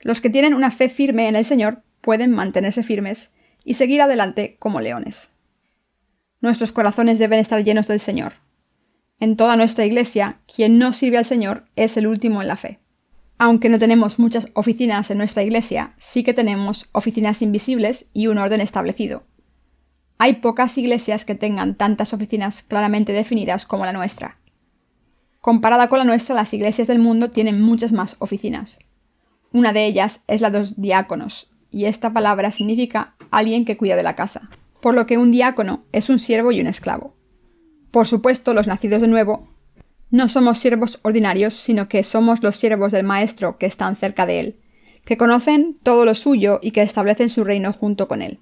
Los que tienen una fe firme en el Señor pueden mantenerse firmes y seguir adelante como leones. Nuestros corazones deben estar llenos del Señor. En toda nuestra iglesia, quien no sirve al Señor es el último en la fe. Aunque no tenemos muchas oficinas en nuestra iglesia, sí que tenemos oficinas invisibles y un orden establecido. Hay pocas iglesias que tengan tantas oficinas claramente definidas como la nuestra. Comparada con la nuestra, las iglesias del mundo tienen muchas más oficinas. Una de ellas es la de los diáconos, y esta palabra significa alguien que cuida de la casa, por lo que un diácono es un siervo y un esclavo. Por supuesto, los nacidos de nuevo no somos siervos ordinarios, sino que somos los siervos del Maestro que están cerca de él, que conocen todo lo suyo y que establecen su reino junto con él.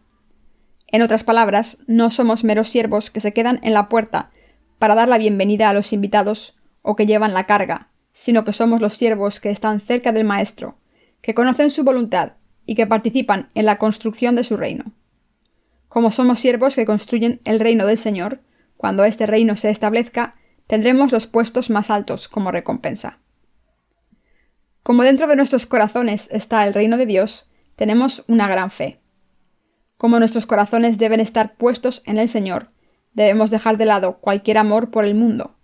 En otras palabras, no somos meros siervos que se quedan en la puerta para dar la bienvenida a los invitados o que llevan la carga, sino que somos los siervos que están cerca del Maestro, que conocen su voluntad y que participan en la construcción de su reino. Como somos siervos que construyen el reino del Señor, cuando este reino se establezca, tendremos los puestos más altos como recompensa. Como dentro de nuestros corazones está el reino de Dios, tenemos una gran fe. Como nuestros corazones deben estar puestos en el Señor, debemos dejar de lado cualquier amor por el mundo.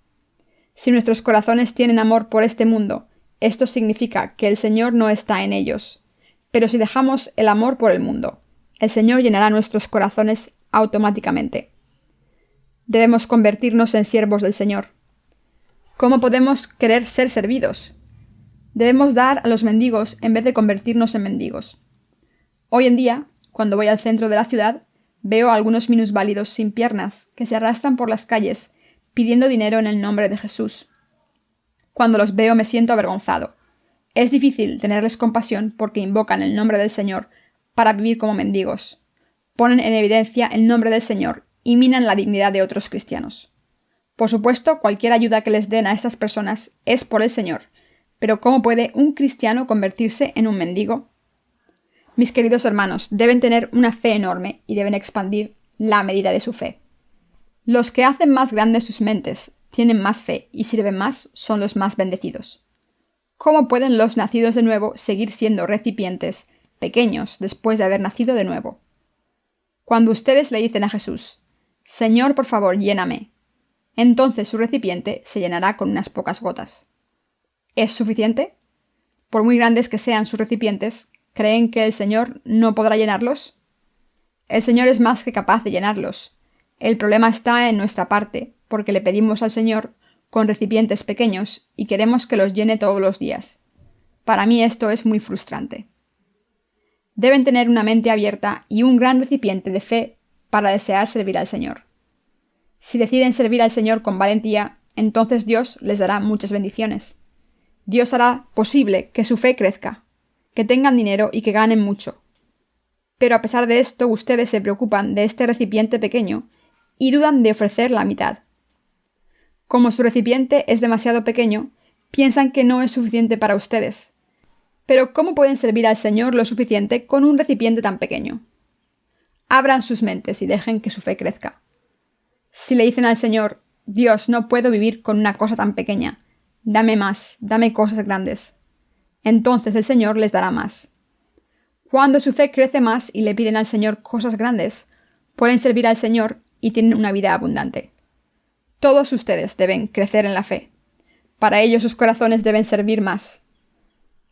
Si nuestros corazones tienen amor por este mundo, esto significa que el Señor no está en ellos. Pero si dejamos el amor por el mundo, el Señor llenará nuestros corazones automáticamente. Debemos convertirnos en siervos del Señor. ¿Cómo podemos querer ser servidos? Debemos dar a los mendigos en vez de convertirnos en mendigos. Hoy en día, cuando voy al centro de la ciudad, veo a algunos minusválidos sin piernas que se arrastran por las calles pidiendo dinero en el nombre de Jesús. Cuando los veo me siento avergonzado. Es difícil tenerles compasión porque invocan el nombre del Señor para vivir como mendigos. ponen en evidencia el nombre del Señor y minan la dignidad de otros cristianos. Por supuesto, cualquier ayuda que les den a estas personas es por el Señor, pero ¿cómo puede un cristiano convertirse en un mendigo? Mis queridos hermanos, deben tener una fe enorme y deben expandir la medida de su fe. Los que hacen más grandes sus mentes, tienen más fe y sirven más, son los más bendecidos. ¿Cómo pueden los nacidos de nuevo seguir siendo recipientes pequeños después de haber nacido de nuevo? Cuando ustedes le dicen a Jesús, Señor, por favor, lléname, entonces su recipiente se llenará con unas pocas gotas. ¿Es suficiente? Por muy grandes que sean sus recipientes, ¿creen que el Señor no podrá llenarlos? El Señor es más que capaz de llenarlos. El problema está en nuestra parte, porque le pedimos al Señor con recipientes pequeños y queremos que los llene todos los días. Para mí esto es muy frustrante. Deben tener una mente abierta y un gran recipiente de fe para desear servir al Señor. Si deciden servir al Señor con valentía, entonces Dios les dará muchas bendiciones. Dios hará posible que su fe crezca, que tengan dinero y que ganen mucho. Pero a pesar de esto, ustedes se preocupan de este recipiente pequeño y dudan de ofrecer la mitad. Como su recipiente es demasiado pequeño, piensan que no es suficiente para ustedes. Pero ¿cómo pueden servir al Señor lo suficiente con un recipiente tan pequeño? Abran sus mentes y dejen que su fe crezca. Si le dicen al Señor, Dios, no puedo vivir con una cosa tan pequeña, dame más, dame cosas grandes, entonces el Señor les dará más. Cuando su fe crece más y le piden al Señor cosas grandes, pueden servir al Señor y tienen una vida abundante. Todos ustedes deben crecer en la fe. Para ello sus corazones deben servir más.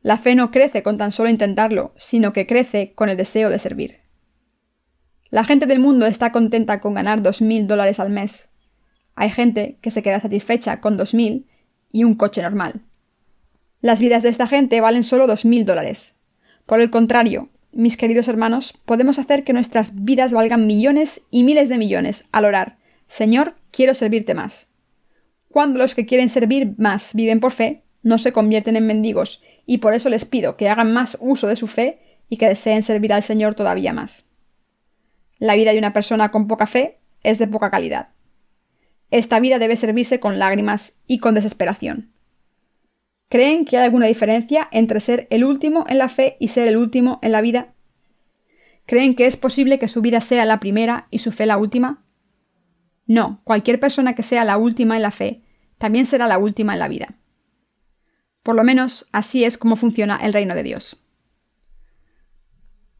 La fe no crece con tan solo intentarlo, sino que crece con el deseo de servir. La gente del mundo está contenta con ganar $2,000 al mes. Hay gente que se queda satisfecha con 2,000 y un coche normal. Las vidas de esta gente valen solo $2,000. Por el contrario, mis queridos hermanos, podemos hacer que nuestras vidas valgan millones y miles de millones al orar, Señor, quiero servirte más. Cuando los que quieren servir más viven por fe, no se convierten en mendigos, y por eso les pido que hagan más uso de su fe y que deseen servir al Señor todavía más. La vida de una persona con poca fe es de poca calidad. Esta vida debe servirse con lágrimas y con desesperación. ¿Creen que hay alguna diferencia entre ser el último en la fe y ser el último en la vida? ¿Creen que es posible que su vida sea la primera y su fe la última? No, cualquier persona que sea la última en la fe también será la última en la vida. Por lo menos así es como funciona el reino de Dios.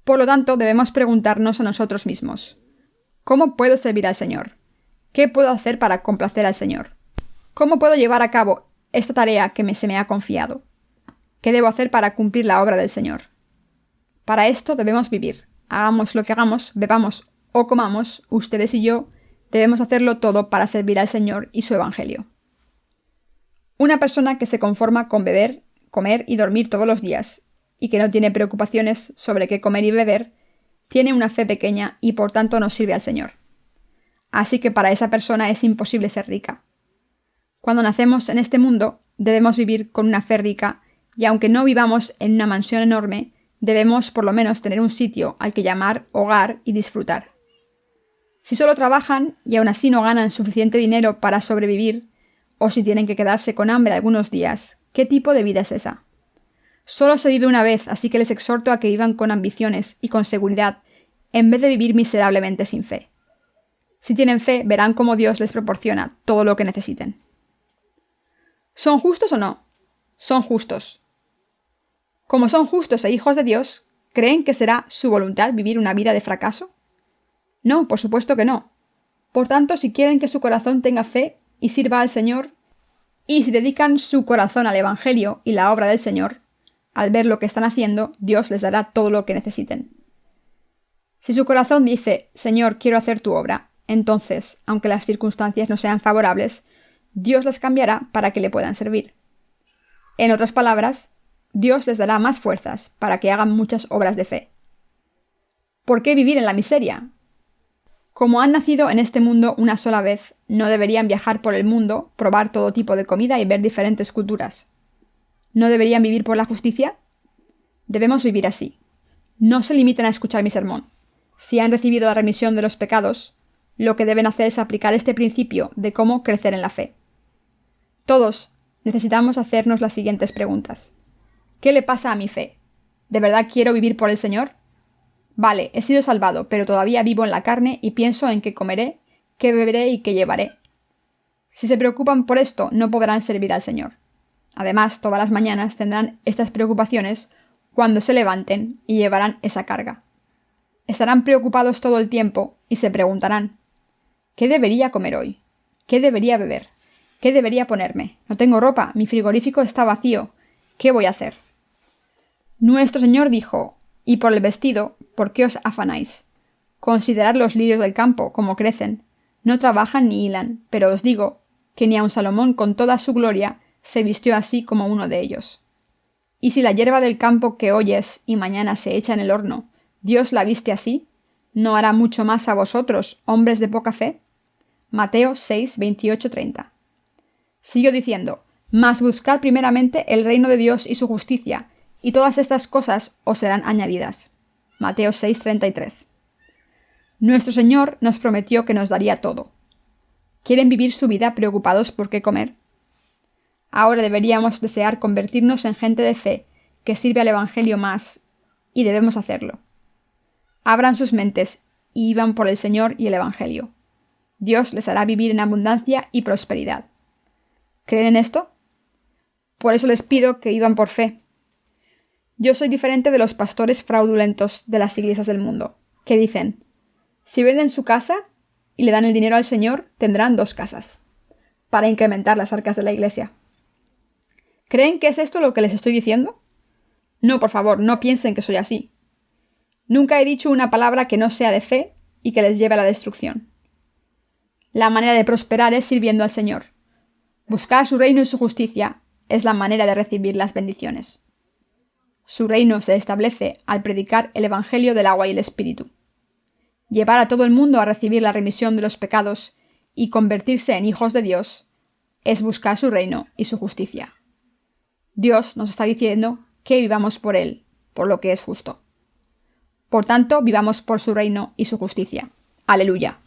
Por lo tanto, debemos preguntarnos a nosotros mismos, ¿cómo puedo servir al Señor? ¿Qué puedo hacer para complacer al Señor? ¿Cómo puedo llevar a cabo esta tarea que se me ha confiado? ¿Qué debo hacer para cumplir la obra del Señor? Para esto debemos vivir. Hagamos lo que hagamos, bebamos o comamos, ustedes y yo, debemos hacerlo todo para servir al Señor y su Evangelio. Una persona que se conforma con beber, comer y dormir todos los días, y que no tiene preocupaciones sobre qué comer y beber, tiene una fe pequeña y por tanto no sirve al Señor. Así que para esa persona es imposible ser rica. Cuando nacemos en este mundo, debemos vivir con una fe rica, y aunque no vivamos en una mansión enorme, debemos por lo menos tener un sitio al que llamar hogar y disfrutar. Si solo trabajan y aún así no ganan suficiente dinero para sobrevivir, o si tienen que quedarse con hambre algunos días, ¿qué tipo de vida es esa? Solo se vive una vez, así que les exhorto a que vivan con ambiciones y con seguridad, en vez de vivir miserablemente sin fe. Si tienen fe, verán cómo Dios les proporciona todo lo que necesiten. ¿Son justos o no? Son justos. Como son justos e hijos de Dios, ¿creen que será su voluntad vivir una vida de fracaso? No, por supuesto que no. Por tanto, si quieren que su corazón tenga fe y sirva al Señor, y si dedican su corazón al Evangelio y la obra del Señor, al ver lo que están haciendo, Dios les dará todo lo que necesiten. Si su corazón dice, Señor, quiero hacer tu obra, entonces, aunque las circunstancias no sean favorables, Dios las cambiará para que le puedan servir. En otras palabras, Dios les dará más fuerzas para que hagan muchas obras de fe. ¿Por qué vivir en la miseria? Como han nacido en este mundo una sola vez, no deberían viajar por el mundo, probar todo tipo de comida y ver diferentes culturas. ¿No deberían vivir por la justicia? Debemos vivir así. No se limiten a escuchar mi sermón. si han recibido la remisión de los pecados, lo que deben hacer es aplicar este principio de cómo crecer en la fe. Todos necesitamos hacernos las siguientes preguntas. ¿Qué le pasa a mi fe? ¿De verdad quiero vivir por el Señor? Vale, he sido salvado, pero todavía vivo en la carne y pienso en qué comeré, qué beberé y qué llevaré. Si se preocupan por esto, no podrán servir al Señor. Además, todas las mañanas tendrán estas preocupaciones cuando se levanten y llevarán esa carga. Estarán preocupados todo el tiempo y se preguntarán: ¿qué debería comer hoy? ¿Qué debería beber? ¿Qué debería ponerme? No tengo ropa, mi frigorífico está vacío. ¿Qué voy a hacer? Nuestro Señor dijo: «Y por el vestido, ¿por qué os afanáis? Considerad los lirios del campo, cómo crecen. No trabajan ni hilan, pero os digo que ni aun Salomón con toda su gloria se vistió así como uno de ellos. Y si la hierba del campo que hoy es y mañana se echa en el horno, Dios la viste así, ¿no hará mucho más a vosotros, hombres de poca fe?» Mateo 6, 28, 30. Siguió diciendo: «Mas buscad primeramente el reino de Dios y su justicia, y todas estas cosas os serán añadidas». Mateo 6, 33. Nuestro Señor nos prometió que nos daría todo. ¿Quieren vivir su vida preocupados por qué comer? Ahora deberíamos desear convertirnos en gente de fe que sirve al Evangelio más, y debemos hacerlo. Abran sus mentes y vivan por el Señor y el Evangelio. Dios les hará vivir en abundancia y prosperidad. ¿Creen en esto? Por eso les pido que vivan por fe. Yo soy diferente de los pastores fraudulentos de las iglesias del mundo, que dicen: si venden su casa y le dan el dinero al Señor, tendrán 2 casas, para incrementar las arcas de la iglesia. ¿Creen que es esto lo que les estoy diciendo? No, por favor, no piensen que soy así. Nunca he dicho una palabra que no sea de fe y que les lleve a la destrucción. La manera de prosperar es sirviendo al Señor. Buscar su reino y su justicia es la manera de recibir las bendiciones. Su reino se establece al predicar el Evangelio del agua y el Espíritu. Llevar a todo el mundo a recibir la remisión de los pecados y convertirse en hijos de Dios es buscar su reino y su justicia. Dios nos está diciendo que vivamos por Él, por lo que es justo. Por tanto, vivamos por su reino y su justicia. Aleluya.